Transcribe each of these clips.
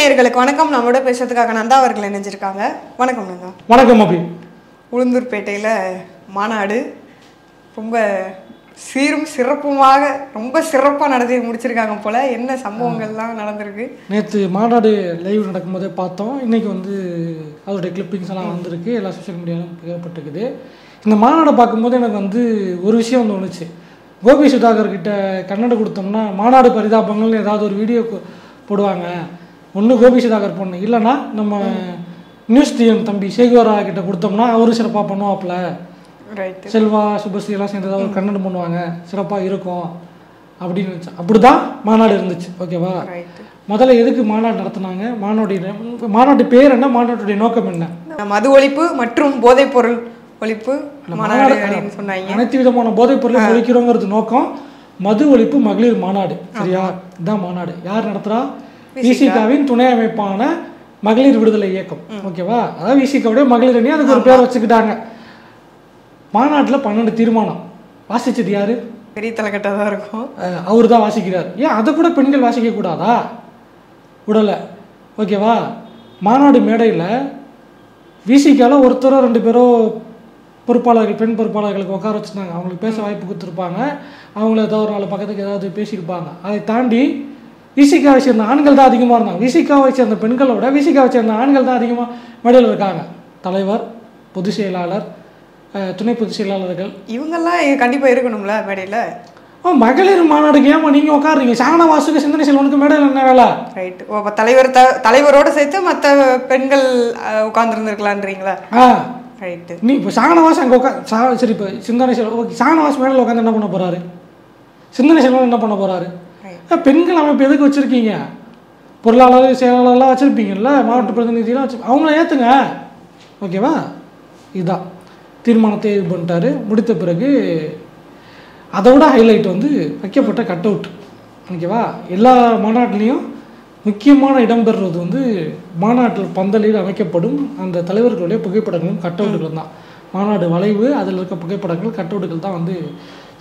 நேயர்களுக்கு வணக்கம். நம்மளோட பேசுறதுக்காக நந்தா அவர்கள் இணைஞ்சிருக்காங்க. வணக்கம் நந்தா. வணக்கம். அப்படி உளுந்தூர்பேட்டையில் மாநாடு ரொம்ப சீரும் சிறப்புமாக ரொம்ப சிறப்பாக நடத்தி முடிச்சிருக்காங்க போல. என்ன சம்பவங்கள்லாம் நடந்திருக்கு? நேற்று மாநாடு லைவ் நடக்கும்போதே பார்த்தோம். இன்றைக்கி அதோடைய கிளிப்பிங்ஸ் எல்லாம் வந்திருக்கு, எல்லா சோஷியல் மீடியாவிலும் பகிரப்பட்டிருக்குது. இந்த மாநாடை பார்க்கும்போது எனக்கு ஒரு விஷயம் தோணுச்சு. கோபி சுதாகர்கிட்ட கன்னட கொடுத்தோம்னா மாநாடு பரிதாபங்கள்னு ஏதாவது ஒரு வீடியோ போடுவாங்க. ஒன்று கோபி சுதாகர் பொண்ணு, இல்லைன்னா நம்ம நியூஸ் டிஎம் தம்பி சேகுவரா கிட்ட கொடுத்தோம்னா அவரு சிறப்பாக பண்ணுவாப்புல. செல்வா சுபஸ்ரீ எல்லாம் சேர்ந்து ஏதாவது ஒரு கன்னடம் பண்ணுவாங்க, சிறப்பாக இருக்கும் அப்படின்னு வச்சு அப்படி தான் மாநாடு இருந்துச்சு. ஓகேவா? முதல்ல எதுக்கு மாநாடு நடத்தினாங்க, மாநாட்டு பேர் என்ன, மாநாட்டுடைய நோக்கம் என்ன? மது ஒழிப்பு மற்றும் போதைப் பொருள் ஒழிப்பு மாநாடு அப்படின்னு சொன்னாங்க. அனைத்து விதமான போதைப் பொருளை ஒழிக்கிறோங்கிறது நோக்கம். மது ஒழிப்பு மகளிர் மாநாடு. சரியா? இதுதான் மாநாடு. யார் நடத்துறா? விசிகாவின் துணை அமைப்பான மகளிர் விடுதலை இயக்கம். ஓகேவா? அதாவது விசிகாவுடைய மகளிர் அணி, அதுக்கு ஒரு பேர் வச்சுக்கிட்டாங்க. மாநாட்டில் 12 தீர்மானம். வாசிச்சது யாரு? பெரிய தலைக்கட்டாக தான் இருக்கும். அவரு தான் வாசிக்கிறார். ஏன் அதை கூட பெண்கள் வாசிக்க கூடாதா? விடலை. ஓகேவா? மாநாடு மேடையில் விசிகாவில் ஒருத்தரோ 2 பேரோ பொறுப்பாளர்கள், பெண் பொறுப்பாளர்களுக்கு உட்கார வச்சுருந்தாங்க. அவங்களுக்கு பேச வாய்ப்பு கொடுத்துருப்பாங்க. அவங்கள ஏதாவது ஒரு 4 பக்கத்துக்கு ஏதாவது பேசியிருப்பாங்க. அதை தாண்டி விசிகாவை சேர்ந்த ஆண்கள் தான் அதிகமாக இருந்தாங்க. விசிகாவை சேர்ந்த பெண்களோட விசிகாவை சேர்ந்த ஆண்கள் தான் அதிகமாக மேடையில் இருக்காங்க. தலைவர், பொதுச் செயலாளர், துணை பொதுச் செயலாளர்கள், இவங்கெல்லாம் கண்டிப்பாக இருக்கணும்ல மேடையில். மகளிர் மாநாடுக்கு ஏமா நீங்கள் உட்காருறீங்க? சாணவாசுக்கு சிந்தனை செல்வனுக்கு மேடையில் என்ன வேலை? ரைட்டு. ஓ, தலைவரோடு சேர்த்து மற்ற பெண்கள் உட்காந்துருந்துருக்கலான்றீங்களா? ரைட்டு. நீ இப்போ சாணவாஸ் அங்கே சரி, இப்போ சிந்தனை செல்வன் ஓகே, சாணவாஸ் மேடையில் உட்காந்து என்ன பண்ண போகிறாரு? சிந்தனை செல்வன் என்ன பண்ண போகிறாரு? பெண்கள் அமைப்பு எதுக்கு வச்சுருக்கீங்க? பொருளாளர், செயலாளர்லாம் வச்சுருப்பீங்கல்ல, மாவட்ட பிரதிநிதியெலாம் அவங்கள ஏற்றுங்க. ஓகேவா? இதுதான் தீர்மானத்தை இது பண்ணிட்டாரு. முடித்த பிறகு அதோட ஹைலைட் வைக்கப்பட்ட கட் அவுட். ஓகேவா? எல்லா மாநாட்டிலையும் முக்கியமான இடம்பெறுறது மாநாட்டில் பந்தலில் அமைக்கப்படும் அந்த தலைவர்களுடைய புகைப்படங்களும் கட் அவுட்டுகள் தான். மாநாடு வளைவு, அதில் இருக்க புகைப்படங்கள், கட் அவுட்டுகள் தான்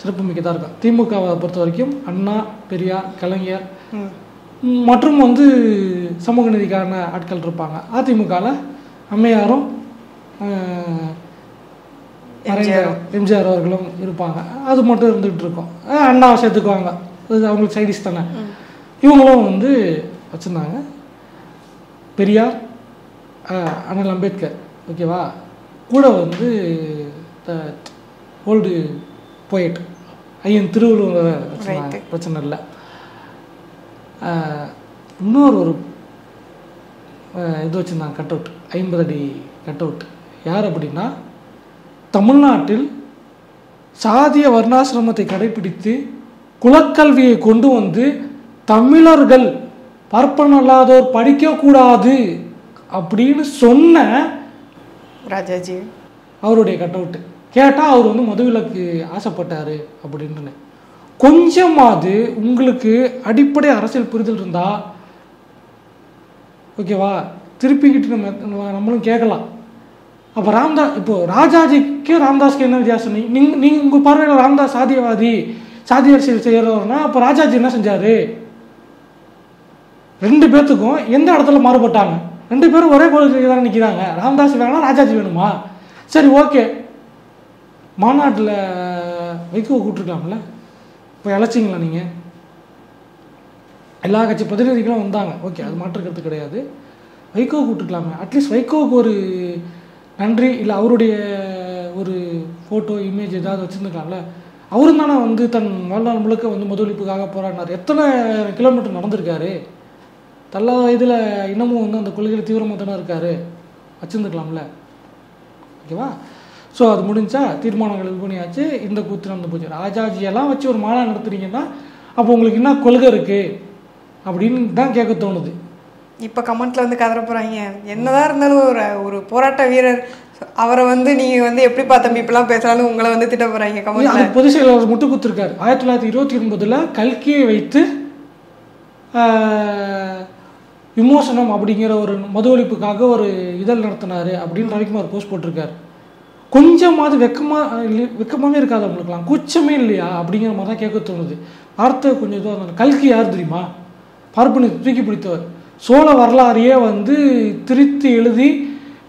சிறப்பு மிக்கதாக இருக்கும். திமுகவை பொறுத்த வரைக்கும் அண்ணா, பெரியார், கலைஞர் மற்றும் சமூக நீதிக்கான ஆட்கள் இருப்பாங்க. அதிமுகவில் அம்மையாரும் எம்ஜிஆர் அவர்களும் இருப்பாங்க. அது மட்டும் இருந்துகிட்டு இருக்கோம். அண்ணாவை சேர்த்துக்குவாங்க, அது அவங்களுக்கு சைடிஸ் தானே. இவங்களும் வச்சுருந்தாங்க. பெரியார், அண்ணல் அம்பேத்கர், ஓகேவா, கூட ஓல்டு போயட் ஐயன் திருவள்ளுவர் வச்சுருந்தாங்க. பிரச்சனை இல்லை. இன்னொரு இது வச்சுருந்தாங்க, கட் அவுட், 50 அடி கட் அவுட். யார் அப்படின்னா, தமிழ்நாட்டில் சாதிய வர்ணாசிரமத்தை கடைபிடித்து குலக்கல்வியை கொண்டு தமிழர்கள் பார்ப்பனல்லாதோர் படிக்கக்கூடாது அப்படின்னு சொன்ன ராஜாஜி அவருடைய கட் அவுட்டு. கேட்டால் அவர் மதுவிலக்கு ஆசைப்பட்டார் அப்படின்னு. கொஞ்சமாவது உங்களுக்கு அடிப்படை அரசியல் புரிதல் இருந்தால் ஓகேவா, திருப்பிக்கிட்டு நம்மளும் கேட்கலாம். அப்போ இப்போது ராஜாஜிக்கு ராம்தாஸ்க்கு என்ன வித்தியாசம்? நீங்கள் உங்கள் பார்வையில் ராம்தாஸ் சாதியவாதி, சாதி அரசியல் செய்கிறவர்னா அப்போ ராஜாஜி என்ன செஞ்சார்? 2 பேர்த்துக்கும் எந்த இடத்துல மாறுபட்டாங்க? 2 பேரும் ஒரே கொள்கைக்கு தான் நிற்கிறாங்க. ராம்தாஸ் வேணா, ராஜாஜி வேணுமா? சரி, ஓகே. மாநாட்டில் வைகோ கூப்பிட்டுருக்கலாம்ல, இப்போ அழைச்சிங்களா? நீங்கள் எல்லா கட்சி பிரதிநிதிகளும் வந்தாங்க, ஓகே, அது மாற்றுக்கிறது கிடையாது. வைகோ கூப்பிட்டுருக்கலாமே. அட்லீஸ்ட் வைகோவுக்கு ஒரு நன்றி, இல்லை அவருடைய ஒரு ஃபோட்டோ இமேஜ் ஏதாவது வச்சுருந்துக்கலாம்ல. அவரும் தானே தன் வாழ்நாள் முழுக்க மது ஒழிப்புக்காக போராடினார். எத்தனை கிலோமீட்டர் நடந்திருக்காரு? தள்ளாத வயதில் இன்னமும் அந்த கொள்கையில் தீவிரமாக தானே இருக்கார். வச்சுருந்துக்கலாம்ல. ஓகேவா? ஸோ அது முடிஞ்சா தீர்மானங்கள் இது பண்ணியாச்சு. இந்த கூத்து நடந்து போச்சு. ராஜாஜியெல்லாம் வச்சு ஒரு மாநாடு நடத்துறீங்கன்னா அப்போ உங்களுக்கு என்ன கொள்கை இருக்குது அப்படின்னு தான் கேட்க தோணுது. இப்போ கமெண்ட்டில் கதற போகிறாங்க. என்னதான் இருந்தாலும் ஒரு போராட்ட வீரர் அவரை நீங்கள் எப்படிப்பா தம்பி இப்பெல்லாம் பேசலாம்னு உங்களை திட்ட போகிறாங்க கமெண்ட்ல. பொதுச் செயலாளர் முட்டு கொடுத்துருக்காரு. 1929 கல்கியை வைத்து விமோசனம் அப்படிங்கிற ஒரு மது ஒழிப்புக்காக ஒரு இதழ் நடத்தினார் அப்படின்னு ரவிக்குமார் போஸ்ட் போட்டிருக்காரு. கொஞ்சமாவது வெக்கமாகவே இருக்காது அவங்களுக்குலாம், கூச்சமே இல்லையா அப்படிங்கிற மாதிரி தான் கேட்க தோணுது. வார்த்தை கொஞ்சம் இதுவாக இருந்தாலும். கல்கி யார் தெரியுமா? பார்ப்பனை தூக்கி பிடித்தவர். சோழ வரலாறையே வந்து திருத்தி எழுதி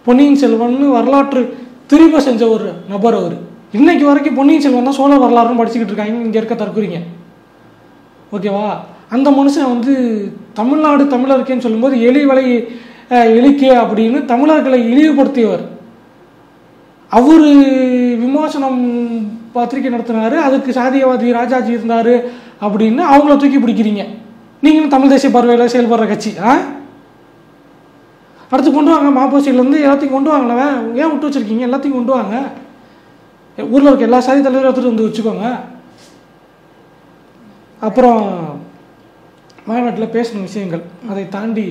பொன்னியின் செல்வன் வரலாற்று திரும்ப செஞ்ச ஒரு நபர் அவர். இன்னைக்கு வரைக்கும் பொன்னியின் செல்வன் தான் சோழ வரலாறுன்னு படிச்சுக்கிட்டு இருக்காங்க இங்கே இருக்க தற்கொலைங்க. ஓகேவா? அந்த மனுஷன் வந்து தமிழ்நாடு தமிழருக்கேன்னு சொல்லும்போது எலிவலை எலிக்கே அப்படின்னு தமிழர்களை இழிவுபடுத்தியவர். அவர் விமர்சனம் பத்திரிக்கை நடத்தினார், அதுக்கு சாதியவாதி ராஜாஜி இருந்தார் அப்படின்னு அவங்கள தூக்கி பிடிக்கிறீங்க. நீங்களும் தமிழ் தேசிய பார்வையில் செயல்படுற கட்சி. அடுத்து கொண்டு வாங்க, மாப்போசியிலேருந்து எல்லாத்தையும் கொண்டு வாங்களே, ஏன் விட்டு வச்சுருக்கீங்க? எல்லாத்தையும் கொண்டு வாங்க. ஊரில் இருக்க எல்லா சாதி தலைவரும் எடுத்துகிட்டு வந்து வச்சுக்கோங்க. அப்புறம் மாநாட்டில் பேசின விஷயங்கள், அதை தாண்டி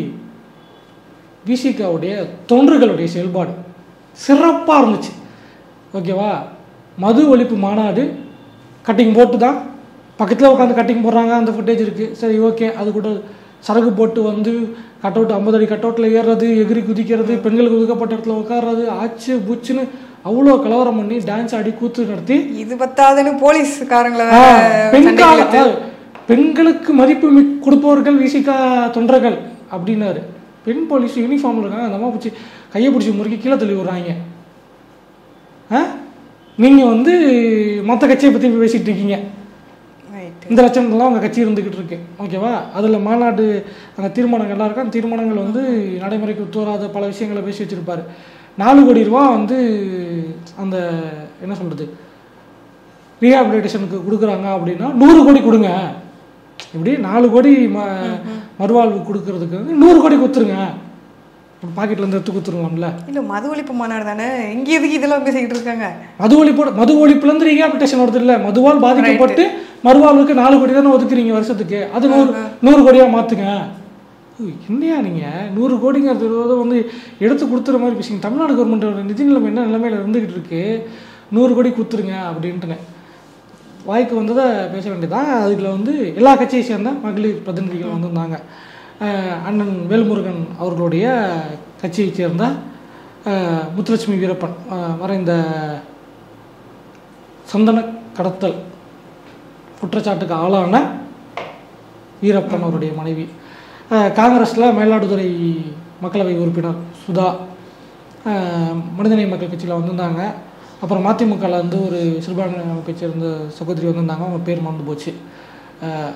விசிகாவுடைய தொண்டர்களுடைய செயல்பாடு சிறப்பாக இருந்துச்சு. ஓகேவா? மது ஒழிப்பு மாநாடு கட்டிங் போட்டு தான் பக்கத்தில் உட்காந்து கட்டிங் போடுறாங்க, அந்த ஃபுட்டேஜ் இருக்குது. சரி, ஓகே. அது கூட சரகு போட்டு வந்து கட் அவுட் 50 அடி கட் அவுட்டில் ஏறுறது, எகிரி குதிக்கிறது, பெண்களுக்கு ஒதுக்கப்பட்ட இடத்துல உட்கார்றது, ஆச்சு பூச்சுன்னு அவ்வளோ கலவரம் பண்ணி டான்ஸ் ஆடி கூத்து நடத்தி இது பத்தாதுன்னு போலீஸ்காரங்களை பெண்களுக்கு மதிப்பு கொடுப்பவர்கள் விசிகா தொண்டர்கள் அப்படின்னாரு. பெண் போலீஸ் யூனிஃபார்மில் இருக்காங்க, அந்த அம்மா பிடிச்சி கையை பிடிச்சி முறுக்கி கீழே தள்ளி விடுறாங்க. நீங்கள் வந்து மற்ற கட்சியை பற்றி பேசிகிட்டு இருக்கீங்க. இந்த லட்சணம்லாம் உங்கள் கட்சி இருந்துக்கிட்டு இருக்கு. ஓகேவா? அதில் மாநாடு அந்த தீர்மானங்கள்லாம் இருக்கும். அந்த தீர்மானங்கள் வந்து நடைமுறைக்கு ஒத்துவராத பல விஷயங்களை பேசி வச்சுருப்பார். 4 கோடி ரூபா வந்து அந்த என்ன சொல்கிறது ரீஹாபிலிட்டேஷனுக்கு கொடுக்குறாங்க அப்படின்னா 100 கோடி கொடுங்க. இப்படி 4 கோடி மறுவாழ்வு கொடுக்கறதுக்கு 100 கோடி கொடுத்துருங்க. பாக்கெட்லேருந்து எடுத்து கொடுத்துருங்களாம்ல. இல்லை, மது ஒழிப்பு மாநாடு தானே, இங்கே எதுக்கு இதெல்லாம் பேசிக்கிட்டு இருக்காங்க? மது ஒழிப்புலேருந்து ரீஹாபிலிட்டேஷன் வருது இல்லை, மதுவால் பாதிக்கப்பட்டு மறுவாழ்வுக்கு 4 கோடி தானே ஒதுக்குறீங்க வருஷத்துக்கு. அது 100 கோடியாக மாற்றுங்க. என்னையா நீங்கள் 100 கோடிங்கிறது வந்து எடுத்து கொடுத்துற மாதிரி பேசுங்க. தமிழ்நாடு கவர்மெண்ட்டோட நிதி நிலைமை என்ன நிலைமையில் இருந்துக்கிட்டு இருக்கு, 100 கோடி கொடுத்துருங்க அப்படின்ட்டுனேன். வாய்க்கு வந்ததை பேச வேண்டியதான். அதில் வந்து எல்லா கட்சியை சேர்ந்த மகளிர் பிரதிநிதிகள் வந்திருந்தாங்க. அண்ணன் வேல்முருகன் அவர்களுடைய கட்சியை சேர்ந்த முத்துலட்சுமி வீரப்பன், மறைந்த சந்தன கடத்தல் குற்றச்சாட்டுக்கு ஆளான வீரப்பன் அவருடைய மனைவி, காங்கிரஸில் மயிலாடுதுறை மக்களவை உறுப்பினர் சுதா, மனிதநேய மக்கள் கட்சியில் வந்திருந்தாங்க. அப்புறம் மதிமுகவில் வந்து ஒரு சிறுபான்மை அமைப்பை சேர்ந்த சகோதரி வந்திருந்தாங்க, அவங்க பேர் மறந்து போச்சு.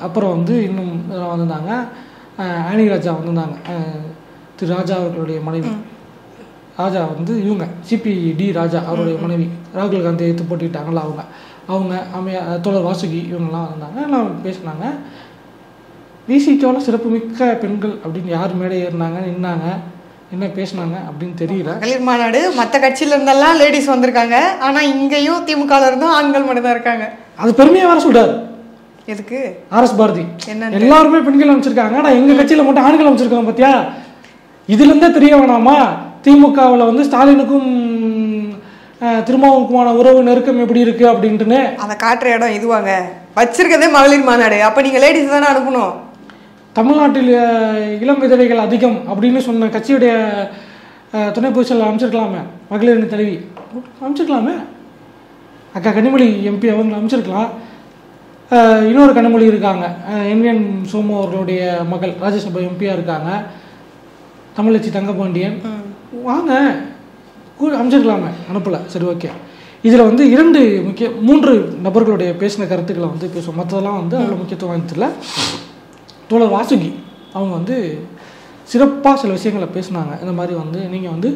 அப்புறம் வந்து இன்னும் வந்திருந்தாங்க, ஆனி ராஜா வந்திருந்தாங்க, திரு ராஜா அவர்களுடைய மனைவி. ராஜா வந்து இவங்க சிபிடி ராஜா அவருடைய மனைவி, ராகுல் காந்தி எடுத்து போட்டுக்கிட்டாங்களா அவங்க தோழர் வாசுகி, இவங்கெல்லாம் வந்தாங்க. எல்லாம் பேசினாங்க. விசிகாவில் சிறப்புமிக்க பெண்கள் அப்படின்னு யார் மேடை ஏறினாங்க, நின்னாங்க, என்ன பேசினாங்க அப்படின்னு தெரியல. மகளிர் மாநாடு மற்ற கட்சியில இருந்தெல்லாம் லேடிஸ் வந்திருக்காங்க, ஆனால் இங்கேயும் திமுகவில் இருந்தும் ஆண்கள் மட்டும் தான் இருக்காங்க. அது பெருமையாக வர சொல்றாரு. எதுக்கு? RS பாரதி எல்லாருமே பெண்கள் அமைச்சிருக்காங்க, ஆனால் எங்கள் கட்சியில் மட்டும் ஆண்கள் அமைச்சிருக்காங்க. பார்த்தியா? இதுலேருந்தே தெரிய வேணாமா திமுகவில் வந்து ஸ்டாலினுக்கும் திருமாவுக்குமான உறவு நெருக்கம் எப்படி இருக்கு அப்படின்ட்டுன்னு. அதை காட்டுற இடம் இதுவாங்க, வச்சிருக்கதே மகளிர் மாநாடு. அப்போ நீங்கள் லேடிஸ் தானே அனுப்பணும். தமிழ்நாட்டில் இளம் விதவைகள் அதிகம் அப்படின்னு சொன்ன கட்சியுடைய துணை பொதுச்செயலாளர் அமைச்சிருக்கலாமே, மகளிர் தலைவி அமைச்சிருக்கலாமே, அக்கா கனிமொழி MP அவங்க அமைச்சிருக்கலாம். இன்னொரு கனிமொழி இருக்காங்க, NN சோமு அவர்களுடைய மகள் ராஜ்யசபா MP இருக்காங்க, தமிழச்சி தங்கபாண்டியன், வாங்க அமைச்சிருக்கலாமே, அனுப்பலை. சரி, ஓகே. இதில் வந்து 3 நபர்களுடைய பேசின கருத்துக்களை வந்து பேசுவோம். மற்றதெல்லாம் வந்து அவ்வளோ முக்கியத்துவம் வாய்ந்ததில்லை. தோழர் வாசுகி அவங்க வந்து சிறப்பாக சில விஷயங்களை பேசினாங்க. இந்த மாதிரி வந்து நீங்கள் வந்து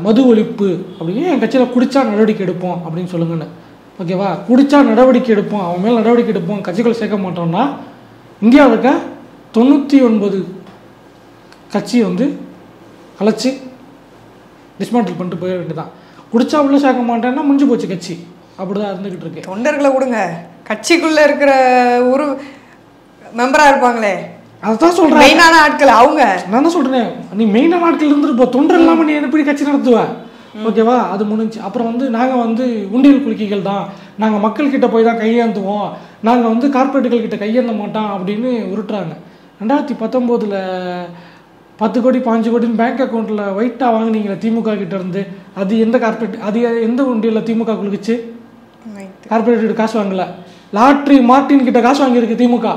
மது ஒழிப்பு அப்படின்னு என் கட்சியில் குடித்தா நடவடிக்கை எடுப்போம் அப்படின்னு சொல்லுங்கன்னு. ஓகேவா? குடித்தா நடவடிக்கை எடுப்போம், அவன் மேலே நடவடிக்கை எடுப்போம், கட்சிக்குள்ளே சேர்க்க மாட்டோம்னா இந்தியாவில் இருக்க 99 கட்சியை வந்து கலைச்சி டிஸ்மேண்டில் பண்ணிட்டு போய வேண்டியதான். குடிச்சா உள்ள சேர்க்க மாட்டேன்னா முடிஞ்சு போச்சு கட்சி. அப்படிதான் இருந்துகிட்டு இருக்கு. தொண்டர்களை கொடுங்க, கட்சிக்குள்ளே இருக்கிற ஒரு மெம்பராக இருப்பாங்களே, அதுதான் சொல்கிறேன், மெயினான ஆட்கள் அவங்க. நான் தான் சொல்கிறேன், நீ மெயினான ஆட்கள் இருந்துட்டு போ, தொண்டர் இல்லாமல் நீ எப்படி கட்சி நடத்துவேன்? ஓகேவா? அது முடிஞ்சு. அப்புறம் வந்து நாங்கள் வந்து உண்டியல் குலுக்கிகள் தான், நாங்கள் மக்கள்கிட்ட போய் தான் கையேந்துவோம், நாங்கள் வந்து கார்பரேட்டுகள் கிட்ட கையேந்த மாட்டோம் அப்படின்னு உருட்டுறாங்க. 2019 10 கோடி 5 கோடின்னு பேங்க் அக்கௌண்ட்டில் ஒயிட்டாக வாங்கினீங்களே திமுக கிட்ட இருந்து, அது எந்த கார்பரேட், அது எந்த உண்டியலில் திமுக குலுக்குச்சு? கார்பரேட் காசு வாங்கல. லாட்ரி மார்டின் கிட்ட காசு வாங்கியிருக்கு திமுக.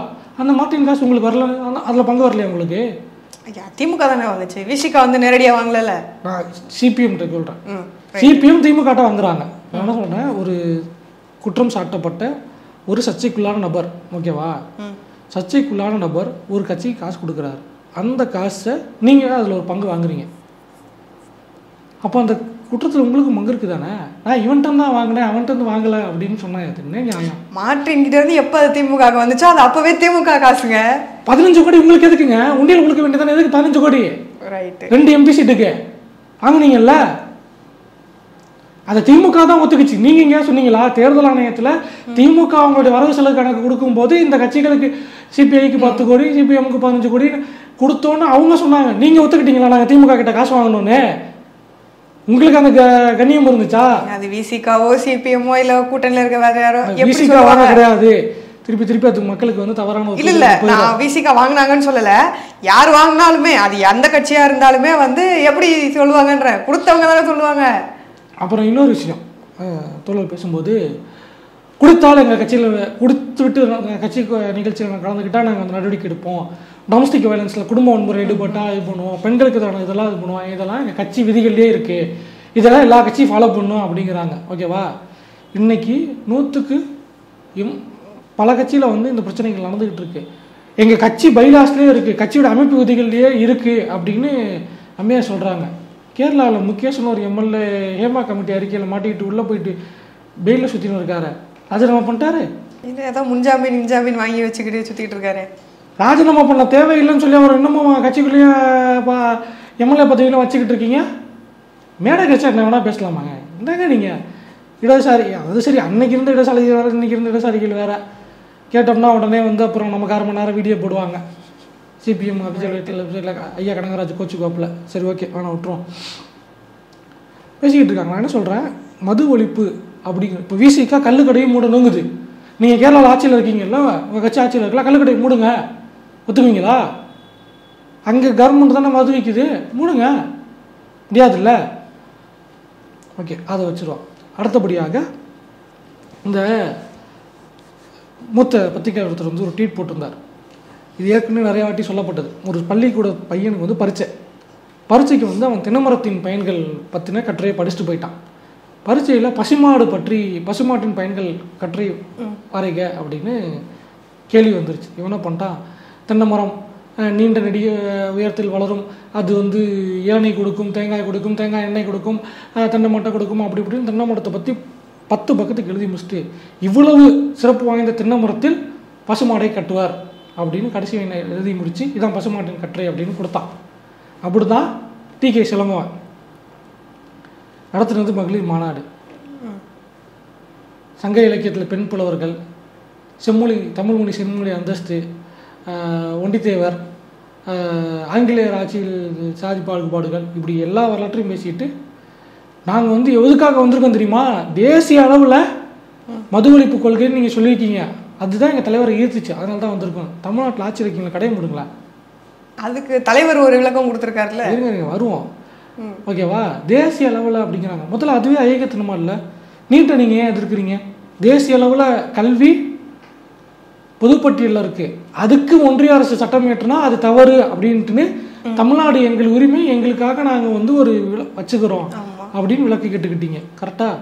அந்த மார்டின் காசு உங்களுக்கு வரல, அதில் பங்கு வரலையா உங்களுக்கு? திமுக தானே வாங்குச்சு, விசிகா வந்து நேரடியா வாங்கல. நான் சிபிஎம் சொல்றேன். சிபிஎம் திமுக வாங்குறாங்க. நான் என்ன சொல்றேன், ஒரு குற்றம் சாட்டப்பட்ட ஒரு சர்ச்சைக்குள்ளான நபர், ஓகேவா, சர்ச்சைக்குள்ளான நபர் ஒரு கட்சிக்கு காசு கொடுக்குறாரு. அந்த காசை நீங்கள் அதில் ஒரு பங்கு வாங்குறீங்க. அப்போ அந்த குற்றத்தில் உங்களுக்கு பங்கு இருக்குது தானே. நான் இவன்ட்டு தான் வாங்கினேன், அவன்ட்டு வந்து வாங்கலை அப்படின்னு சொன்னா என்ன நியாயம்? மாற்றின்கிட்ட இருந்து எப்போ அது திமுக வந்துச்சோ அது அப்போவே திமுக காசுங்க. 15 கோடி உங்களுக்கு எதுக்குங்க? உண்டியல் கொடுக்க வேண்டியதானே. எதுக்கு 15 கோடி? ரைட், 2 MP சீட்டுக்கு வாங்கினீங்கல்ல, அதை திமுக தான் ஒத்துக்குச்சு. நீங்க இங்கே சொன்னீங்களா தேர்தல் ஆணையத்தில் திமுக அவங்களுடைய வரவு செலவு கணக்கு கொடுக்கும்போது இந்த கட்சிகளுக்கு சிபிஐக்கு 10 கோடி, சிபிஎம்க்கு 15 கோடி கொடுத்தோன்னு அவங்க சொன்னாங்க. நீங்க ஒத்துக்கிட்டீங்களா நாங்கள் திமுக கிட்ட காசு வாங்கணும்னு? உங்களுக்கு அந்த கண்ணியம் இருந்துச்சா? அது விசிகாவோ சிபிஎம்மோ இல்ல கூட்டணியில் இருக்க வேற யாரோ விசிகா வாங்க கிடையாது. திருப்பி அது மக்களுக்கு வந்து தவறான இல்ல. நான் விசிகா வாங்கினாங்கன்னு சொல்லல. யார் வாங்கினாலுமே அது எந்த கட்சியா இருந்தாலுமே வந்து எப்படி சொல்லுவாங்கன்ற கொடுத்தவங்க தானே சொல்லுவாங்க. அப்புறம் இன்னொரு விஷயம், தோழர் பேசும்போது கொடுத்தாலும் எங்கள் கட்சியில் கொடுத்து விட்டு கட்சி நிகழ்ச்சியில் கலந்துக்கிட்டால் நாங்கள் அந்த நடவடிக்கை எடுப்போம். டொமஸ்டிக் வயலன்ஸில் குடும்ப வன்முறை ஈடுபட்டால் இது பண்ணுவோம், பெண்களுக்கு தானே இதெல்லாம் இது பண்ணுவோம், இதெல்லாம் எங்கள் கட்சி விதிகள்லேயே இருக்குது, இதெல்லாம் எல்லா கட்சியும் ஃபாலோ பண்ணணும் அப்படிங்கிறாங்க. ஓகேவா, இன்னைக்கு 100க்கு பல கட்சியில் வந்து இந்த பிரச்சனைகள் நடந்துக்கிட்டு இருக்கு. எங்கள் கட்சி பைலாஸ்லேயே இருக்குது, கட்சியோட அமைப்பு விதிகள்லேயே இருக்குது அப்படின்னு அம்மையார் சொல்கிறாங்க. கேரளாவில் முகேஷ்னு ஒரு எம்எல்ஏ ஹேமா கமிட்டி அறிக்கையில் மாட்டிக்கிட்டு உள்ளே போயிட்டு பெயிலில் சுற்றின்னு இருக்காரு. ராஜினாமா பண்ணிட்டாரு. இது ஏதோ முன்ஜாமீன் வாங்கி வச்சுக்கிட்டு சுற்றிட்டு இருக்காரு. ராஜினாமா பண்ண தேவையில்லைன்னு சொல்லி அவர் இன்னமும் கட்சிக்குள்ளேயே எம்எல்ஏ பதவியெல்லாம் வச்சுக்கிட்டு இருக்கீங்க. மேடை கட்சி என்ன வேணால் பேசலாமாங்க? என்னங்க நீங்கள் இடதுசாரி, அது சரி, அன்னைக்கு இருந்த இடதுசாரி வேறு, இன்னைக்கு இருந்த இடதுசாரிகள் வேறு. கேட்டோம்னா உடனே வந்து அப்புறம் நமக்கு 1/2 மணி நேரம் வீடியோ போடுவாங்க. சிபிஎம் வெப்சைட்டில் ஐயா கனகராஜ் கோச்சு கோப்பில். சரி, ஓகே, ஆனால் விட்டுருவோம். பேசிக்கிட்டு இருக்காங்க. நான் என்ன சொல்கிறேன், மது ஒழிப்பு அப்படிங்கிற இப்போ விசிகா கல்லுக்கடையும் மூடணுங்குது. நீங்கள் கேரளாவில் ஆட்சியில் இருக்கீங்கல்ல, உங்கள் கட்சி ஆட்சியில் இருக்கலாம், கல்லுக்கடையை மூடுங்க, ஒத்துக்குவீங்களா? அங்கே கவர்மெண்ட் தானே மது விற்குது, மூடுங்க. முடியாதுல்ல? ஓகே, அதை வச்சுருவோம். அடுத்தபடியாக இந்த மூத்த பத்திரிகையாளர் ஒருத்தர் வந்து ஒரு ட்வீட் போட்டிருந்தார். இது ஏற்கனவே நிறையா வாட்டி சொல்லப்பட்டது. ஒரு பள்ளிக்கூட பையனுக்கு வந்து பரீட்சைக்கு வந்து அவன் தென்னைமரத்தின் பயன்கள் பற்றின கட்டுரையை படிச்சுட்டு போயிட்டான். பரீட்சையில் பசுமாட்டின் பயன்கள் கட்டுரை வரைக அப்படின்னு கேள்வி வந்துருச்சு. இவனை பண்ணிட்டான், தென்னை மரம் நீண்ட நெடிய உயரத்தில் வளரும், அது வந்து இளநீர் கொடுக்கும், தேங்காய் கொடுக்கும், தேங்காய் எண்ணெய் கொடுக்கும், தென்னை மட்டை கொடுக்கும், அப்படி இப்படின்னு தென்னை மரத்தை பற்றி 10 பக்கத்துக்கு எழுதி முடிச்சுட்டு இவ்வளவு சிறப்பு வாய்ந்த தென்னை மரத்தில் பசுமாடை கட்டுவார் அப்படின்னு கடைசி எழுதி முடிச்சு இதான் பசுமாட்டின் கட்டுரை அப்படின்னு கொடுத்தான். அப்படி தான் TK சிலம்பவன் நடத்துனது மகளிர் மாநாடு. சங்க இலக்கியத்தில் பெண் புலவர்கள், தமிழ்மொழி செம்மொழி அந்தஸ்து, ஒண்டித்தேவர், ஆங்கிலேயர் ஆட்சியில் சாதி பாகுபாடுகள், இப்படி எல்லா வரலாற்றையும் பேசிட்டு நாங்கள் வந்து எதுக்காக வந்திருக்கோம் தெரியுமா? தேசிய அளவில் மது ஒழிப்பு கொள்கைன்னு நீங்கள் சொல்லியிருக்கீங்க, அதுதான் எங்கள் தலைவரை ஈர்த்துச்சு, அதனால தான் வந்திருக்கோம். தமிழ்நாட்டில் ஆட்சி இருக்கீங்களா, கடைய முடியுங்களா? அதுக்கு தலைவர் ஒரு விளக்கம் கொடுத்துருக்காருல்ல. வருவோம், ஓகேவா? தேசிய அளவில் அப்படிங்கிறாங்க. முதல்ல அதுவே ஐயக்கத்தனமா இல்லை? நீட்டை நீங்கள் ஏன் எதிர்க்கிறீங்க? தேசிய அளவில் கல்வி பொதுப்பட்டியலில் இருக்குது, அதுக்கு ஒன்றிய அரசு சட்டம் ஏற்றுனா அது தவறு அப்படின்ட்டுன்னு தமிழ்நாடு எங்கள் உரிமை, எங்களுக்காக நாங்கள் வந்து ஒரு வச்சுக்கிறோம் அப்படின்னு விளக்கு கேட்டுக்கிட்டீங்க. கரெக்டாக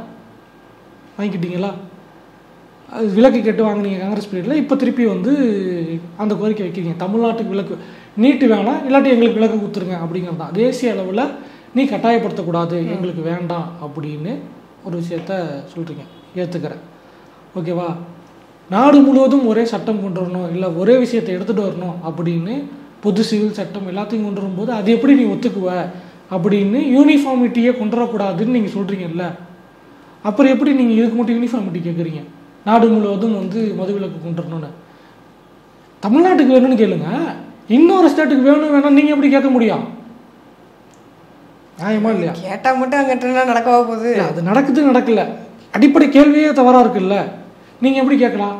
வாங்கிக்கிட்டீங்களா? அது விளக்கு கேட்டு வாங்கினீங்க காங்கிரஸ் பீரியடில். இப்போ திருப்பி வந்து அந்த கோரிக்கை வைக்கிறீங்க, தமிழ்நாட்டுக்கு விளக்கு நீட்டு வேணாம், இல்லாட்டி எங்களுக்கு விளக்கு கொடுத்துருங்க அப்படிங்கிறது தான். தேசிய அளவில் நீ கட்டாயப்படுத்தக்கூடாது, எங்களுக்கு வேண்டாம் அப்படின்னு ஒரு விஷயத்த சொல்கிறீங்க, ஏற்றுக்கிறேன், ஓகேவா? நாடு முழுவதும் ஒரே சட்டம் கொண்டு வரணும், இல்லை ஒரே விஷயத்தை எடுத்துகிட்டு வரணும் அப்படின்னு பொது சிவில் சட்டம் எல்லாத்தையும் கொண்டு வரும்போது அது எப்படி நீ ஒத்துக்குவ அப்படின்னு யூனிஃபார்மிட்டியே கொண்டு வரக்கூடாதுன்னு நீங்கள் சொல்கிறீங்கல்ல, அப்புறம் எப்படி நீங்கள் இதுக்கு மட்டும் யூனிஃபார்மிட்டி கேட்குறீங்க? நாடு முழுவதும் வந்து மதுவிலக்கு கொண்டு வரணும்னு. தமிழ்நாட்டுக்கு வேணும்னு கேளுங்க, இன்னொரு ஸ்டேட்டுக்கு வேணும் நீங்கள் எப்படி கேட்க முடியும்? நியாயமா இல்லையா? கேட்டால் மட்டும் அங்கிட்ட நடக்கவா போகுது? அது நடக்கல, அடிப்படை கேள்வியே தவறாக இருக்குல்ல. நீங்கள் எப்படி கேட்கலாம்?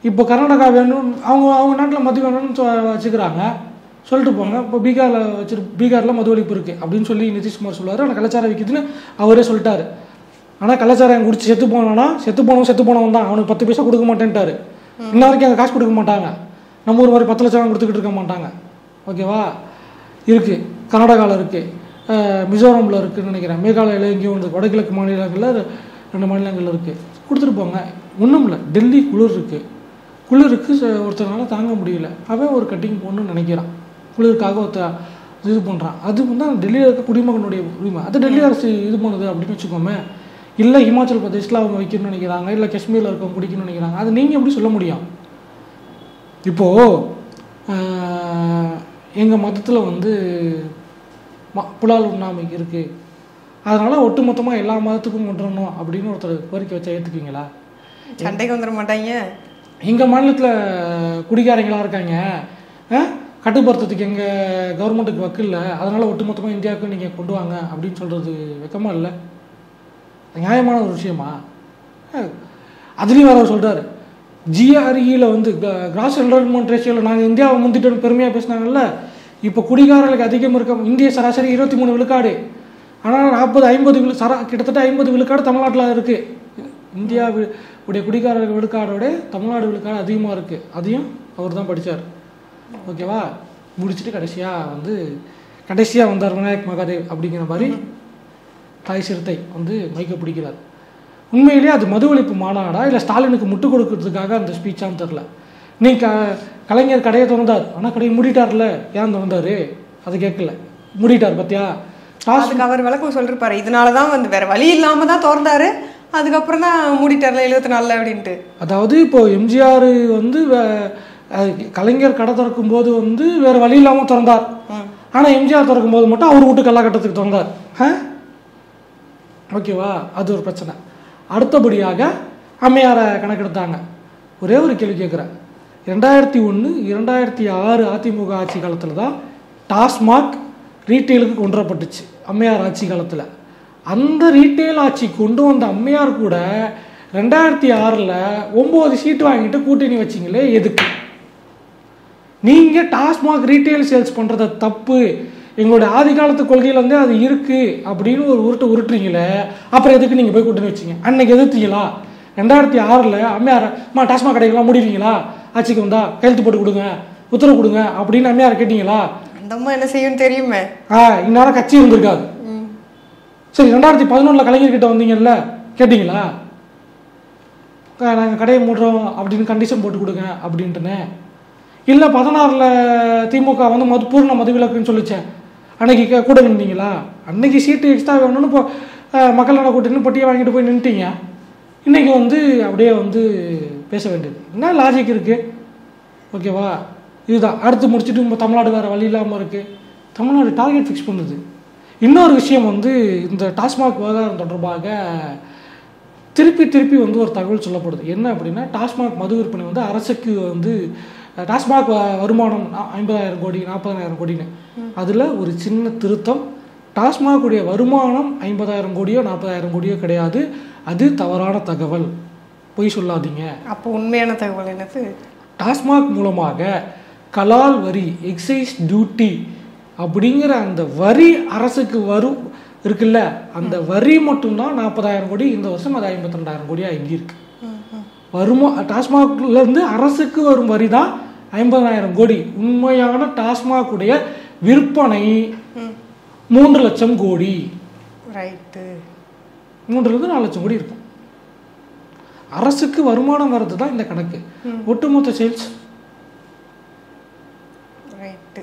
இப்போ கர்நாடகா வேணும், அவங்க நாட்டில் மது வேணும்னு வச்சுக்கிறாங்க, சொல்லிட்டு போங்க. இப்போ பீகாரில் மது ஒழிப்பு இருக்குது அப்படின்னு சொல்லி நிதிஷ்குமார் சொல்லுவார். ஆனால் கலாச்சாரம் விற்கிதுன்னு அவரே சொல்லிட்டாரு. ஆனால் கலாச்சாரம் குடிச்சு செத்து போனவன் தான், அவனுக்கு 10 பைசா கொடுக்க மாட்டேன்ட்டாரு. இன்ன வரைக்கும் அந்த காசு கொடுக்க மாட்டாங்க. நம்ம ஊர் மாதிரி 10 லட்சம் கொடுத்துக்கிட்டு இருக்க மாட்டாங்க, ஓகேவா? இருக்குது, கர்நாடகாவில் இருக்குது, மிசோரமில் இருக்குதுன்னு நினைக்கிறேன், மேகாலயாவில் எங்கேயும் வந்து வடகிழக்கு மாநிலங்களில் 2 மாநிலங்கள் இருக்குது. கொடுத்துட்டு போங்க. ஒன்றும் இல்லை, டெல்லி குளிர் இருக்குது, குளிருக்கு ஒருத்தனால தாங்க முடியல, அவன் ஒரு கட்டிங் போடணும்னு நினைக்கிறான், குளிருக்காக இது பண்ணுறான். அது வந்து டெல்லியில் இருக்க குடிமகனுடைய உரிமை, அது டெல்லி அரசு இது பண்ணுது அப்படின்னு வச்சுக்கோமே. இல்லை இமாச்சல் பிரதேஷில் அவங்க வைக்கணும்னு நினைக்கிறாங்க, இல்லை காஷ்மீரில் இருக்கவங்க குடிக்கணும்னு நினைக்கிறாங்க, அது நீங்கள் எப்படி சொல்ல முடியும்? இப்போது எங்கள் மதத்தில் வந்து புலால் உண்ணாமை இருக்குது, அதனால் ஒட்டுமொத்தமாக எல்லா மதத்துக்கும் கொண்டுறணும் அப்படின்னு ஒருத்தர் கோரிக்கை வச்சா ஏற்றுக்குவீங்களா? சண்டைக்கு வந்துட மாட்டாங்க. எங்கள் மாநிலத்தில் குடிக்காரங்களாக இருக்காங்க, கட்டுப்படுத்துறதுக்கு எங்கள் கவர்மெண்ட்டுக்கு வக்கில்ல, அதனால் ஒட்டுமொத்தமாக இந்தியாவுக்கு நீங்கள் கொண்டு வாங்க அப்படின்னு சொல்கிறது வெக்கமாக இல்லை? நியாயமான ஒரு விஷயமா? அதுலேயும் வேறு சொல்கிறார், ஜிஆர்இயில் வந்து கிராஸ் என்ரோல்மெண்ட் ரேஷியோவில் நாங்கள் இந்தியாவை முந்திட்டோன்னு பெருமையாக பேசினாங்கல்ல. இப்போ குடிகாரர்களுக்கு அதிகம் இருக்க இந்திய சராசரி 23 விழுக்காடு, ஆனால் 40-50 கிட்டத்தட்ட 50 விழுக்காடு தமிழ்நாட்டில் இருக்குது. இந்தியாவுடைய குடிகாரர்கள் விழுக்காடோட தமிழ்நாடு விழுக்காடு அதிகமாக இருக்குது. அதையும் அவர் தான் படித்தார். ஓகேவா? முடிச்சுட்டு கடைசியாக வந்தார் விநாயக் மகாதேவ் அப்படிங்கிற மாதிரி தாய் சிறுத்தை வந்து மைக்க பிடிக்கிறார். உண்மையிலேயே அது மது ஒழிப்பு மாநாடா இல்லை ஸ்டாலினுக்கு முட்டு கொடுக்கறதுக்காக அந்த ஸ்பீச்சான்னு தெரில. நீ கலைஞர் கடையை திறந்தார், ஆனால் கடையை மூடிட்டார்ல, ஏன் திறந்தார் அது கேட்கல, மூடிட்டார் பார்த்தியா? அதுக்கு அவர் விளக்கம் சொல்லிருப்பாரு, இதனால தான் வந்து வேற வழி இல்லாமல் தான் திறந்தாரு, அதுக்கப்புறம் தான் மூடிட்டார்ல 74 அப்படின்ட்டு. அதாவது இப்போ எம்ஜிஆர் வந்து கலைஞர் கடை திறக்கும் போது வந்து வேற வழி இல்லாமல் திறந்தார், ஆனால் எம்ஜிஆர் திறக்கும் போது மட்டும் அவர் வீட்டு கல்லாக்கட்டத்துக்கு திறந்தார். ஓகேவா? அது ஒரு பிரச்சனை. அடுத்தபடியாக அம்மையாரை கணக்கெடுத்தாங்க. ஒரே ஒரு கேள்வி கேட்குறேன், 2001, 2006 அதிமுக ஆட்சி காலத்தில் தான் டாஸ்மாக் ரீட்டெயிலுக்கு கொண்டு வரப்பட்டுச்சு அம்மையார் ஆட்சி காலத்தில். அந்த ரீட்டெயில் ஆட்சி கொண்டு வந்த அம்மையார் கூட 2006 9 சீட்டு வாங்கிட்டு கூட்டணி வச்சிங்களே, எதுக்கு? நீங்கள் டாஸ்மாக் ரீட்டெயில் சேல்ஸ் பண்ணுறத தப்பு, எங்களுடைய ஆதி காலத்து கொள்கையில் வந்து அது இருக்குது அப்படின்னு ஒரு உருட்டுறீங்களே, அப்புறம் எதுக்கு நீங்கள் போய் கூட்டணி வச்சிங்க? அன்னைக்கு எதிர்த்தீங்களா? 2006 அம்மையார் டாஸ்மாக் கடைகள்லாம் முடிவீங்களா, ஆட்சிக்கு வந்தா கையெழுத்து போட்டு கொடுங்க, உத்தரவு கொடுங்க அப்படின்னு அம்மையார் கேட்டீங்களா? அந்த அம்மா என்ன செய்யும் தெரியுமே. இந்நேரம் கட்சி இருந்திருக்காது. சரி, 2011 கலைஞர்கிட்ட வந்தீங்கல்ல, கேட்டீங்களா? நாங்கள் கடையை மூடுறோம் அப்படின்னு கண்டிஷன் போட்டு கொடுங்க அப்படின்ட்டுனே. இல்லை 16 திமுக வந்து பூர்ண மதுவிலக்குன்னு சொல்லிச்சேன், அன்னைக்கு கூட நின்றீங்களா? அன்னைக்கு சீட்டு எக்ஸ்ட்ரா வேணும்னு இப்போ மக்கள் நல கூட்டணி பட்டியை வாங்கிட்டு போய் நின்றுட்டீங்க. இன்றைக்கி வந்து அப்படியே வந்து பேச வேண்டியது என்ன லாஜிக் இருக்குது? ஓகேவா? இதுதான். அடுத்து முடிச்சுட்டு இப்போ தமிழ்நாடு வேறு வழி இல்லாமல் இருக்குது, தமிழ்நாடு டார்கெட் ஃபிக்ஸ் பண்ணுது. இன்னொரு விஷயம் வந்து இந்த டாஸ்மாக் விவகாரம் தொடர்பாக திருப்பி வந்து ஒரு தகவல் சொல்லப்படுது. என்ன அப்படின்னா, டாஸ்மாக் மது விற்பனை வந்து அரசுக்கு வந்து டாஸ்மாக் வருமானம் 50,000 கோடி 40,000 கோடின்னு, அதில் ஒரு சின்ன திருத்தம், டாஸ்மாகுடைய வருமானம் 50,000 கோடியோ 40,000 கோடியோ கிடையாது, அது தவறான தகவல், பொய் சொல்லாதீங்க. அப்போ உண்மையான தகவல் என்னது? டாஸ்மாக் மூலமாக கலால் வரி, எக்ஸைஸ் டியூட்டி அப்படிங்கிற அந்த வரி அரசுக்கு வரும் இருக்குல்ல, அந்த வரி மட்டும்தான் 40,000 கோடி. இந்த வருஷம் அது 52,000 கோடியாக எங்கிருக்கு. டாஸ்மாக்லேருந்து அரசுக்கு வரும் வரி தான் 50,000 கோடி. உண்மையான டாஸ்மாகுடைய விற்பனை 3 லட்சம் கோடி. ரைட்டு. 3லிருந்து 4 லட்சம் கோடி இருக்கும். அரசுக்கு வருமானம் வர்றது தான் இந்த கணக்கு. ஒட்டுமொத்த சேல்ஸ். ரைட்டு.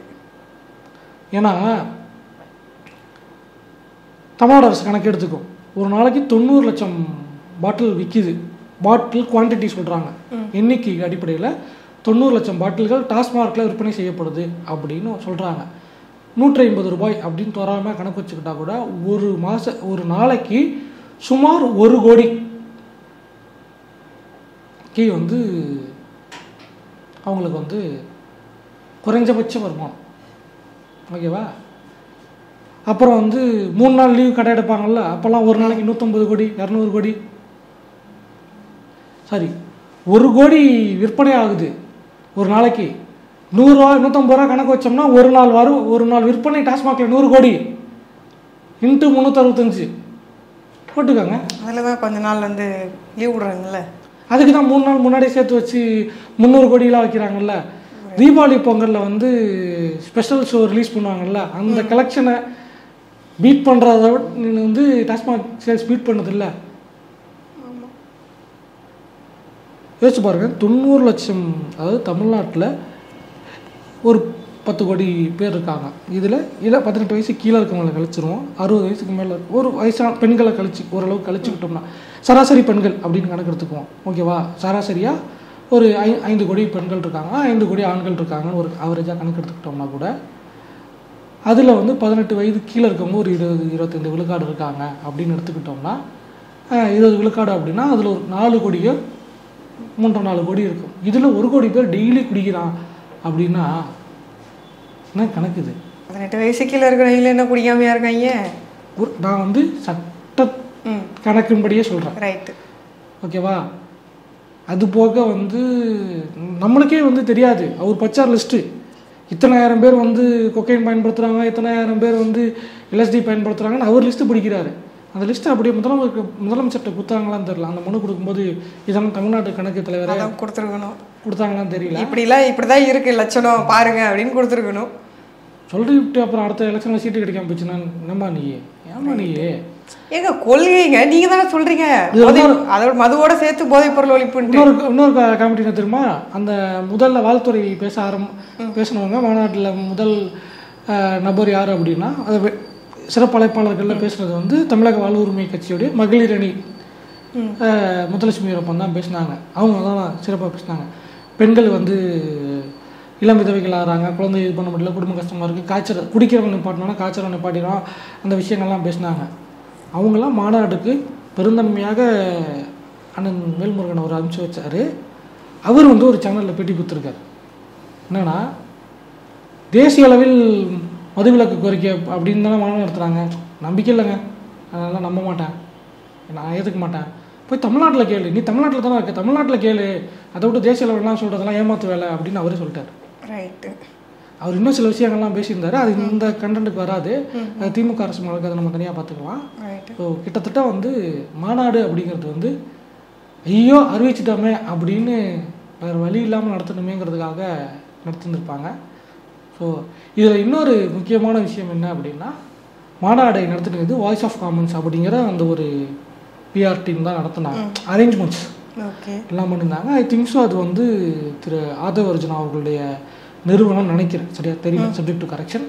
ஏன்னா தமிழ்நாடு அரசு கணக்கு எடுத்துக்கும், ஒரு நாளைக்கு 90 லட்சம் பாட்டில் விற்கிது. பாட்டில் குவான்டிட்டி சொல்கிறாங்க, எண்ணிக்கை அடிப்படையில் 90 லட்சம் பாட்டில்கள் டாஸ்மார்க்கில் விற்பனை செய்யப்படுது அப்படின்னு சொல்கிறாங்க. 150 ரூபாய் அப்படின்னு தோறாமல் கணக்கு வச்சுக்கிட்டா கூட ஒரு நாளைக்கு சுமார் 1 கோடிக்கு வந்து அவங்களுக்கு வந்து குறைஞ்சபட்ச வருமானம். ஓகேவா? அப்புறம் வந்து 3 நாள் லீவ் கடை எடுப்பாங்கள்ல, அப்போல்லாம் ஒரு நாளைக்கு 150 கோடி 200 கோடி, சாரி 1 கோடி விற்பனை ஆகுது ஒரு நாளைக்கு. 100 ரூபா 150 ரூபா கணக்கு வச்சோம்னா ஒரு நாள் விற்பனை டாஸ்மாகில் 100 கோடி இன்ட்டு 365 போட்டுக்கோங்க. அதில் தான் கொஞ்ச நாள் வந்து லீவ் விடுறாங்கல்ல, அதுக்கு தான் 3 நாள் முன்னாடியே சேர்த்து வச்சு 300 கோடியெலாம் வைக்கிறாங்கல்ல. தீபாவளி பொங்கலில் வந்து ஸ்பெஷல் ஷோ ரிலீஸ் பண்ணுவாங்கல்ல, அந்த கலெக்ஷனை பீட் பண்ணுறத வந்து டாஸ்மாக் சேல்ஸ் பீட் பண்ணதில்லை. யோசிச்சு பாருங்க, 90 லட்சம், அதாவது தமிழ்நாட்டில் ஒரு 10 கோடி பேர் இருக்காங்க. இதில் 18 வயசு கீழே இருக்கவங்களை கழிச்சிருவோம், 60 வயசுக்கு மேலே ஒரு வயசான பெண்களை கழிச்சு ஓரளவுக்கு கழிச்சுக்கிட்டோம்னா சராசரி பெண்கள் அப்படின்னு கணக்கு எடுத்துக்குவோம். ஓகேவா? சராசரியாக ஒரு 5 கோடி பெண்கள் இருக்காங்க, 5 கோடி ஆண்கள் இருக்காங்கன்னு ஒரு ஆவரேஜாக கணக்கு எடுத்துக்கிட்டோம்னா கூட அதில் வந்து 18 வயது கீழே இருக்கவங்க ஒரு 20-25 விழுக்காடு இருக்காங்க அப்படின்னு எடுத்துக்கிட்டோம்னா 20 விழுக்காடு அப்படின்னா அதில் ஒரு 4 கோடியோ 3-4 கோடி இருக்கும். இதில் 1 கோடி பேர் டெய்லி குடிக்கிறான் அப்படின்னா என்ன கணக்குது? 18 வயசு கீழே இருக்கிறவங்க என்ன குடிக்காமையா இருக்காங்க? நான் வந்து சட்ட கணக்கின்படியே சொல்கிறேன். ரைட்டு. ஓகேவா? அது போக வந்து நம்மளுக்கே வந்து தெரியாது, அவர் பச்சார் லிஸ்ட்டு இத்தனை ஆயிரம் பேர் வந்து கொக்கைன் பயன்படுத்துகிறாங்க, இத்தனை ஆயிரம் பேர் வந்து எல்எஸ்டி பயன்படுத்துகிறாங்கன்னு அவர் லிஸ்ட்டு பிடிக்கிறாரு. அந்த லிஸ்ட்டு அப்படியே முதலமைச்சர்கிட்ட கொடுத்தாங்களான்னு தெரியல. அந்த மனு கொடுக்கும்போது இதெல்லாம் தமிழ்நாட்டு கணக்கு தலைவரை கொடுத்தாங்களான்னு தெரியல. இப்படிதான் இருக்கு லட்சணம் பாருங்க அப்படின்னு கொடுத்துருக்கணும். சொல்லிட்டு அப்புறம் அடுத்த எலெக்ஷனில் சீட்டு கிடைக்காம போச்சுன்னா என்னம்மா நீயே, ஏமா நீயே ஏங்க கொள்கைங்க நீங்க தானே சொல்றீங்க, அதோட மதுவோட சேர்த்து போதைப் பொருள் ஒழிப்பு. இன்னொரு காமெடி என்ன தெரியுமா? அந்த முதல்ல வாழ்த்துறை பேசினவங்க மாநாட்டில் முதல் நபர் யார் அப்படின்னா, அதை சிறப்பு அழைப்பாளர்களில் பேசுனது வந்து தமிழக வாழ்வு உரிமை கட்சியுடைய மகளிர் அணி முத்துலட்சுமி வீரப்பன் தான் பேசினாங்க. அவங்க தான் சிறப்பாக பேசினாங்க. பெண்கள் வந்து இளம் விதவைகள் ஆகிறாங்க, குழந்தை இது பண்ண முடியல, குடும்ப கஷ்டமாக இருக்குது, காய்ச்சல் குடிக்கிறவங்க நிப்பாட்டினா காய்ச்சல் நிப்பாட்டிடும், அந்த விஷயங்கள்லாம் பேசினாங்க. அவங்களாம் மாநாட்டுக்கு பெருந்தன்மையாக அண்ணன் வேல்முருகன் அவர் அனுப்பிச்சு வச்சார். அவர் வந்து ஒரு சேனலில் பேட்டி கொடுத்துருக்காரு. என்னன்னா, தேசிய அளவில் மதுவிலக்கு கோரிக்கை அப்படின்னு தானே மாநாடு நடத்துகிறாங்க, நம்பிக்கை இல்லைங்க, அதனால் நம்ப மாட்டேன், நான் ஏற்றுக்க மாட்டேன், போய் தமிழ்நாட்டில் கேளு, நீ தமிழ்நாட்டில் தானே இருக்க, தமிழ்நாட்டில் கேளு, அதை விட்டு தேசிய அளவில்லாம் சொல்கிறதெல்லாம் ஏமாத்து வேலை அப்படின்னு அவரே சொல்லிட்டார். ரைட்டு. அவர் இன்னும் சில விஷயங்கள்லாம் பேசியிருந்தாரு, அது இந்த கண்டென்ட்டுக்கு வராது, அது திமுக அரசு மூலக்கு அதை நம்ம தனியாக பார்த்துக்கலாம். ஸோ கிட்டத்தட்ட வந்து மாநாடு அப்படிங்கிறது வந்து ஐயோ அறிவிச்சிட்டோமே அப்படின்னு வேறு வழி இல்லாமல் நடத்தணுமேங்கிறதுக்காக நடத்திருப்பாங்க. ஸோ இதில் இன்னொரு முக்கியமான விஷயம் என்ன அப்படின்னா, மாநாடை நடத்தினது வாய்ஸ் ஆஃப் காமன்ஸ் அப்படிங்கிற அந்த ஒரு பிஆர் டீம் தான் நடத்தினாங்க. அரேஞ்ச்மெண்ட்ஸ் எல்லாம் பண்ணியிருந்தாங்க. ஐ திங்க் ஸோ அது வந்து திரு ஆதவ அர்ஜுனா அவர்களுடைய நிறுவனம் நினைக்கிறேன், சரியா தெரியல, சப்ஜெக்ட் டு கரெக்ஷன்.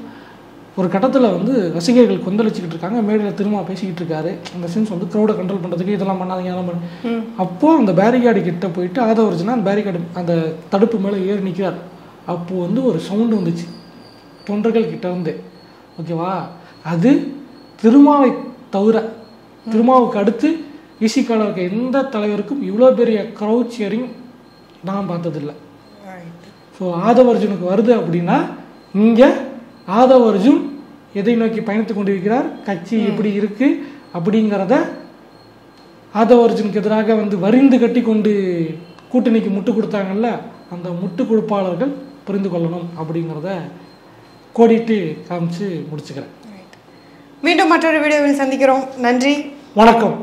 ஒரு கட்டத்தில் வந்து ரசிகர்கள் கொந்தளிச்சுக்கிட்டு இருக்காங்க, மேடையில் திரும்ப பேசிக்கிட்டு இருக்காரு. அந்த சென்ஸ் வந்து க்ரௌடை கண்ட்ரோல் பண்ணுறதுக்கு இதெல்லாம் பண்ணாதீங்க அதெல்லாம் பண்ணு. அப்போது அந்த பேரிகார்டு கிட்ட போயிட்டு ஆதவ அர்ஜுனா அந்த பேரிகார்டு அந்த தடுப்பு மேலே ஏறி நிற்கிறார். அப்போது வந்து ஒரு சவுண்டு வந்துச்சு தொண்டர்கள் கிட்ட வந்து. ஓகேவா? அது திருமாவை தவிர, திருமாவுக்கு அடுத்து விசிகால இருக்க எந்த தலைவருக்கும் இவ்வளோ பெரிய க்ரௌட் ஷேரிங் நான் பார்த்ததில்லை. ஸோ ஆதவ அர்ஜுனுக்கு வருது அப்படின்னா இங்கே ஆதவ அர்ஜுன் எதை நோக்கி பயணித்து கொண்டிருக்கிறார், கட்சி எப்படி இருக்கு அப்படிங்கிறத ஆதவ அர்ஜுனுக்கு எதிராக வந்து வரிந்து கட்டி கொண்டு கூட்டணிக்கு முட்டு கொடுத்தாங்கல்ல, அந்த முட்டு கொடுப்பாளர்கள் புரிந்து கொள்ளணும் அப்படிங்கிறத கோடிட்டு காமிச்சு முடிச்சுக்கிறேன். மீண்டும் மற்றொரு வீடியோவில் சந்திக்கிறோம். நன்றி, வணக்கம்.